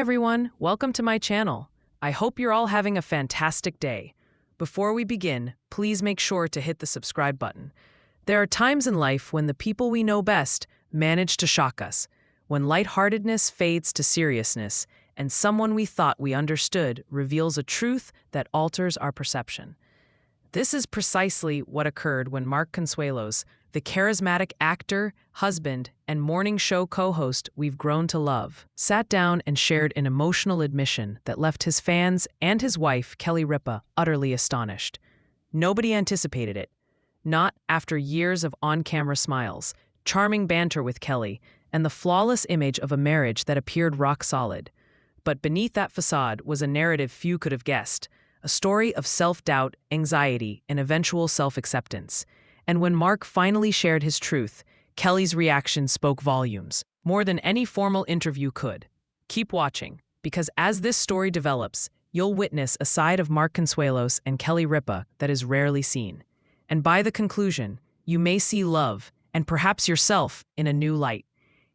everyone, welcome to my channel. I hope you're all having a fantastic day. Before we begin, please make sure to hit the subscribe button. There are times in life when the people we know best manage to shock us, when lightheartedness fades to seriousness, and someone we thought we understood reveals a truth that alters our perception. This is precisely what occurred when Mark Consuelos, the charismatic actor, husband, and morning show co-host we've grown to love, sat down and shared an emotional admission that left his fans and his wife, Kelly Ripa, utterly astonished. Nobody anticipated it. Not after years of on-camera smiles, charming banter with Kelly, and the flawless image of a marriage that appeared rock solid. But beneath that facade was a narrative few could have guessed, a story of self-doubt, anxiety, and eventual self-acceptance. And when Mark finally shared his truth, Kelly's reaction spoke volumes, more than any formal interview could. Keep watching, because as this story develops, you'll witness a side of Mark Consuelos and Kelly Ripa that is rarely seen. And by the conclusion, you may see love, and perhaps yourself, in a new light.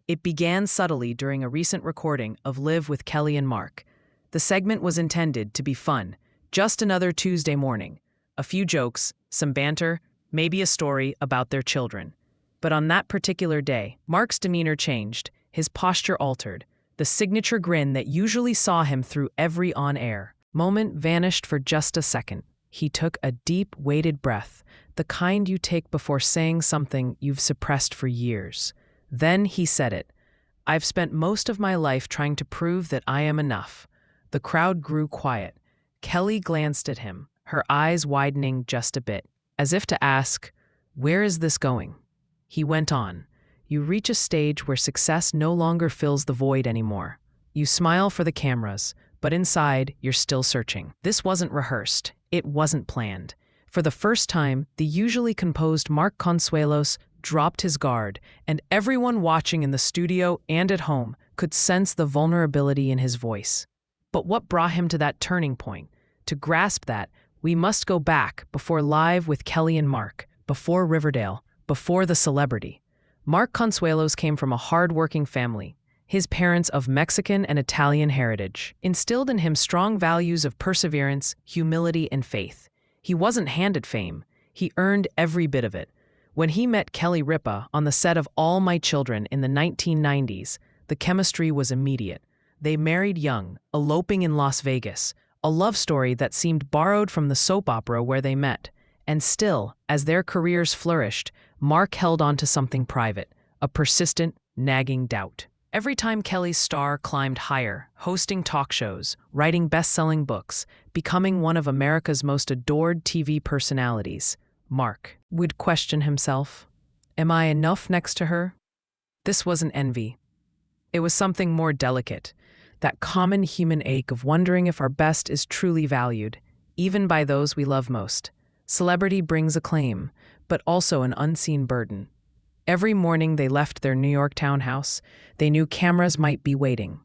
It began subtly during a recent recording of Live with Kelly&Mark. The segment was intended to be fun, just another Tuesday morning. A few jokes, some banter, maybe a story about their children. But on that particular day, Mark's demeanor changed, his posture altered. The signature grin that usually saw him through every on-air moment vanished for just a second. He took a deep, weighted breath, the kind you take before saying something you've suppressed for years. Then he said it. "I've spent most of my life trying to prove that I am enough." The crowd grew quiet. Kelly glanced at him, her eyes widening just a bit, as if to ask, "Where is this going?" He went on. "You reach a stage where success no longer fills the void anymore. You smile for the cameras, but inside, you're still searching." This wasn't rehearsed. It wasn't planned. For the first time, the usually composed Mark Consuelos dropped his guard, and everyone watching in the studio and at home could sense the vulnerability in his voice. But what brought him to that turning point? To grasp that, we must go back before Live with Kelly&Mark, before Riverdale, before the celebrity. Mark Consuelos came from a hard-working family. His parents of Mexican and Italian heritage instilled in him strong values of perseverance, humility, and faith. He wasn't handed fame. He earned every bit of it. When he met Kelly Ripa on the set of All My Children in the 1990s, the chemistry was immediate. They married young, eloping in Las Vegas, a love story that seemed borrowed from the soap opera where they met. And still, as their careers flourished, Mark held on to something private, a persistent, nagging doubt. Every time Kelly's star climbed higher, hosting talk shows, writing best-selling books, becoming one of America's most adored TV personalities, Mark would question himself, "Am I enough next to her?" This wasn't envy. It was something more delicate, that common human ache of wondering if our best is truly valued, even by those we love most. Celebrity brings acclaim, but also an unseen burden. Every morning they left their New York townhouse, they knew cameras might be waiting.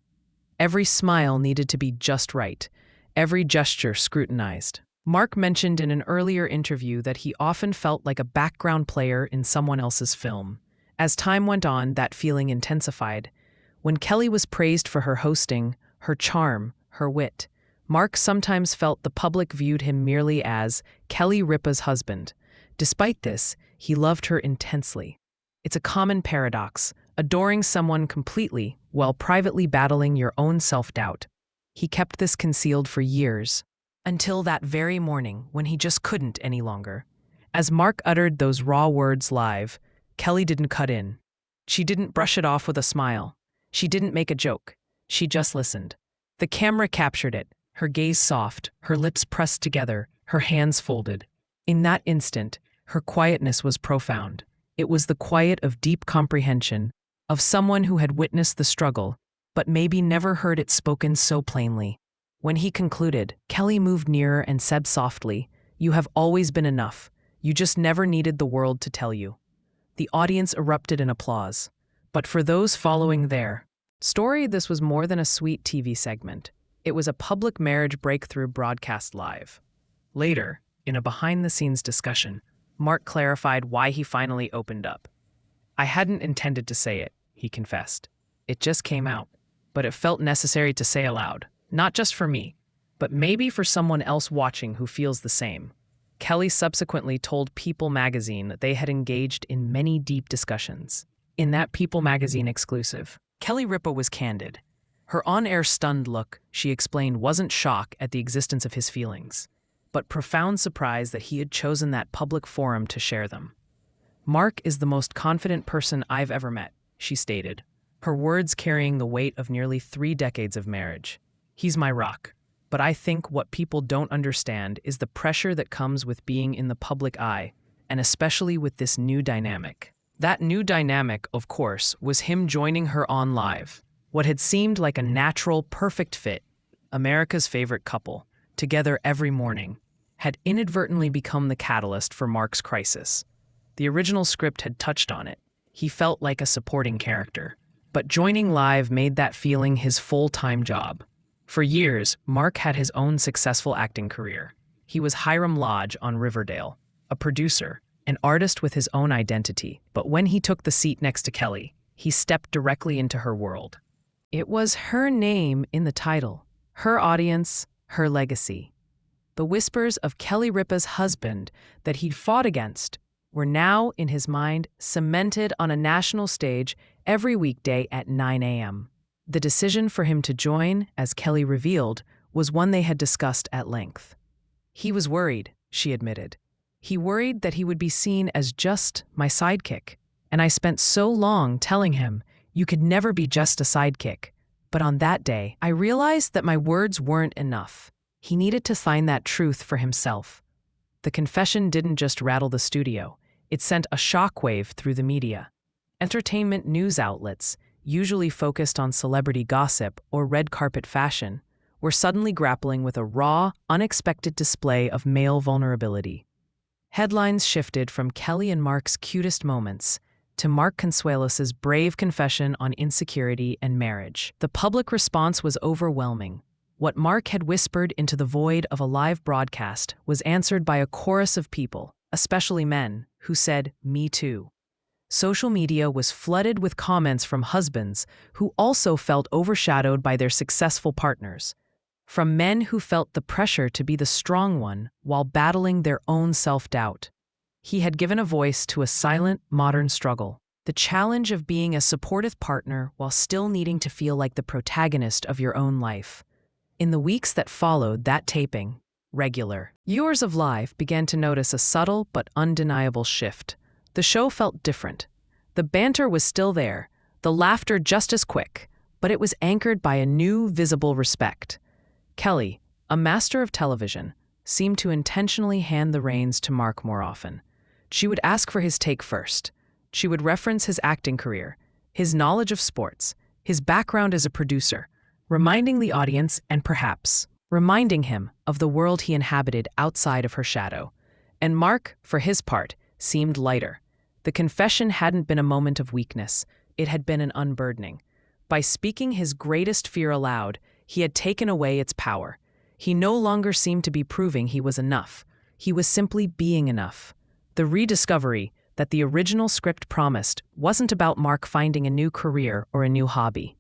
Every smile needed to be just right, every gesture scrutinized. Mark mentioned in an earlier interview that he often felt like a background player in someone else's film. As time went on, that feeling intensified. When Kelly was praised for her hosting, her charm, her wit, Mark sometimes felt the public viewed him merely as Kelly Ripa's husband. Despite this, he loved her intensely. It's a common paradox, adoring someone completely while privately battling your own self-doubt. He kept this concealed for years, until that very morning when he just couldn't any longer. As Mark uttered those raw words live, Kelly didn't cut in. She didn't brush it off with a smile. She didn't make a joke. She just listened. The camera captured it, her gaze soft, her lips pressed together, her hands folded. In that instant, her quietness was profound. It was the quiet of deep comprehension, of someone who had witnessed the struggle, but maybe never heard it spoken so plainly. When he concluded, Kelly moved nearer and said softly, "You have always been enough. You just never needed the world to tell you." The audience erupted in applause. But for those following their story, this was more than a sweet TV segment. It was a public marriage breakthrough broadcast live. Later, in a behind-the-scenes discussion, Mark clarified why he finally opened up. "I hadn't intended to say it," he confessed. "It just came out. but it felt necessary to say aloud, not just for me, but maybe for someone else watching who feels the same. Kelly subsequently told People magazine that they had engaged in many deep discussions. In that People magazine exclusive, Kelly Ripa was candid. Her on-air stunned look, she explained, wasn't shock at the existence of his feelings, but profound surprise that he had chosen that public forum to share them. "Mark is the most confident person I've ever met," she stated, her words carrying the weight of nearly 3 decades of marriage. "He's my rock. But I think what people don't understand is the pressure that comes with being in the public eye, and especially with this new dynamic." That new dynamic, of course, was him joining her on live. What had seemed like a natural, perfect fit, America's favorite couple, together every morning, had inadvertently become the catalyst for Mark's crisis. The original script had touched on it. He felt like a supporting character. But joining live made that feeling his full-time job. For years, Mark had his own successful acting career. He was Hiram Lodge on Riverdale, a producer, an artist with his own identity. But when he took the seat next to Kelly, he stepped directly into her world. It was her name in the title, her audience, her legacy. The whispers of Kelly Ripa's husband that he'd fought against were now, in his mind, cemented on a national stage every weekday at 9 a.m. The decision for him to join, as Kelly revealed, was one they had discussed at length. He was worried, she admitted. He worried that he would be seen as just my sidekick. And I spent so long telling him, you could never be just a sidekick. But on that day, I realized that my words weren't enough. He needed to find that truth for himself. The confession didn't just rattle the studio. It sent a shockwave through the media. Entertainment news outlets, usually focused on celebrity gossip or red carpet fashion, were suddenly grappling with a raw, unexpected display of male vulnerability. Headlines shifted from Kelly and Mark's cutest moments to Mark Consuelos' brave confession on insecurity and marriage. The public response was overwhelming. What Mark had whispered into the void of a live broadcast was answered by a chorus of people, especially men, who said, "Me too." Social media was flooded with comments from husbands who also felt overshadowed by their successful partners, from men who felt the pressure to be the strong one while battling their own self-doubt. He had given a voice to a silent, modern struggle, the challenge of being a supportive partner while still needing to feel like the protagonist of your own life. In the weeks that followed that taping, regular viewers of Live began to notice a subtle but undeniable shift. The show felt different. The banter was still there, the laughter just as quick, but it was anchored by a new, visible respect. Kelly, a master of television, seemed to intentionally hand the reins to Mark more often. She would ask for his take first. She would reference his acting career, his knowledge of sports, his background as a producer, reminding the audience and perhaps reminding him of the world he inhabited outside of her shadow. And Mark, for his part, seemed lighter. The confession hadn't been a moment of weakness, it had been an unburdening. By speaking his greatest fear aloud, he had taken away its power. He no longer seemed to be proving he was enough. He was simply being enough. The rediscovery that the original script promised wasn't about Mark finding a new career or a new hobby.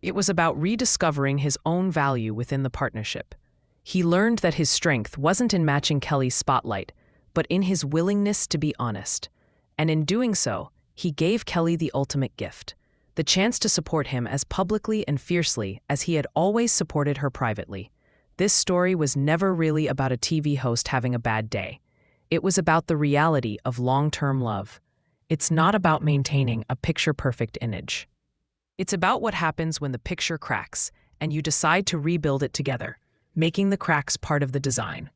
It was about rediscovering his own value within the partnership. He learned that his strength wasn't in matching Kelly's spotlight, but in his willingness to be honest. And in doing so, he gave Kelly the ultimate gift, the chance to support him as publicly and fiercely as he had always supported her privately. This story was never really about a TV host having a bad day. It was about the reality of long-term love. It's not about maintaining a picture-perfect image. It's about what happens when the picture cracks and you decide to rebuild it together, making the cracks part of the design.